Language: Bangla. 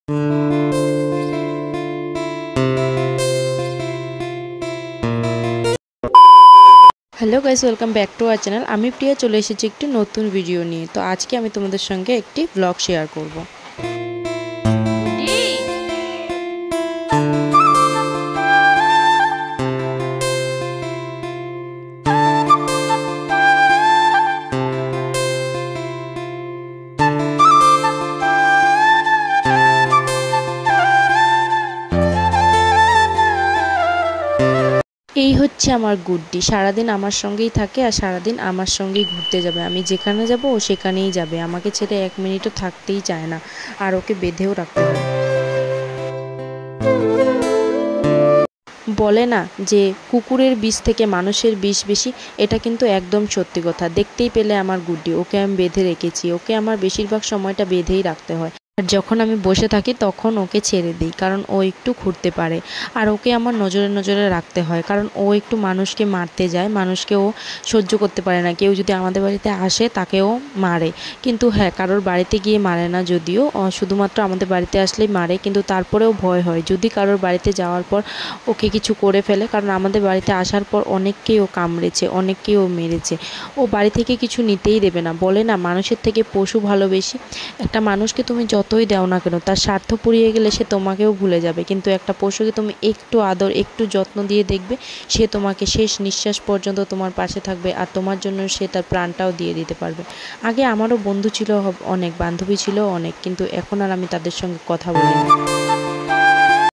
Hello guys, welcome back to our channel. আমি প্রিয়া চলে এসেছি একটি নতুন ভিডিও নিয়ে। তো আজকে আমি তোমাদের সঙ্গে একটি ব্লগ শেয়ার করব। এই হচ্ছে আমার গুড্ডি। সারাদিন আমার সঙ্গেই থাকে আর সারাদিন আমার সঙ্গেই ঘুরতে যাবে। আমি যেখানে যাব ও সেখানেই যাবে, আমাকে ছেড়ে এক মিনিটও থাকতেই চায় না, আর ওকে বেঁধেও রাখতে হয়। বলে না যে কুকুরের বিষ থেকে মানুষের বিষ বেশি, এটা কিন্তু একদম সত্যি কথা। দেখতেই পেলে আমার গুড্ডি, ওকে আমি বেঁধে রেখেছি। ওকে আমার বেশিরভাগ সময়টা বেঁধেই রাখতে হয়। আর যখন আমি বসে থাকি তখন ওকে ছেড়ে দিই, কারণ ও একটু ঘুরতে পারে। আর ওকে আমার নজরে নজরে রাখতে হয়, কারণ ও একটু মানুষকে মারতে যায়, মানুষকে ও সহ্য করতে পারে না। কেউ যদি আমাদের বাড়িতে আসে তাকেও মারে, কিন্তু হ্যাঁ, কারোর বাড়িতে গিয়ে মারে না, যদিও শুধুমাত্র আমাদের বাড়িতে আসলেই মারে। কিন্তু তারপরেও ভয় হয় যদি কারোর বাড়িতে যাওয়ার পর ওকে কিছু করে ফেলে, কারণ আমাদের বাড়িতে আসার পর অনেককেই ও কামড়েছে, অনেককেই ও মেরেছে। ও বাড়ি থেকে কিছু নিতেই দেবে না। বলে না মানুষের থেকে পশু ভালো বেশি। একটা মানুষকে তুমি যতই দাও না কেন, তার স্বার্থ পুড়িয়ে গেলে সে তোমাকেও ভুলে যাবে, কিন্তু একটা পশুকে তুমি একটু আদর, একটু যত্ন দিয়ে দেখবে, সে তোমাকে শেষ নিঃশ্বাস পর্যন্ত তোমার পাশে থাকবে, আর তোমার জন্য সে তার প্রাণটাও দিয়ে দিতে পারবে। আগে আমারও বন্ধু ছিল অনেক, বান্ধবী ছিল অনেক, কিন্তু এখন আর আমি তাদের সঙ্গে কথা বলি না।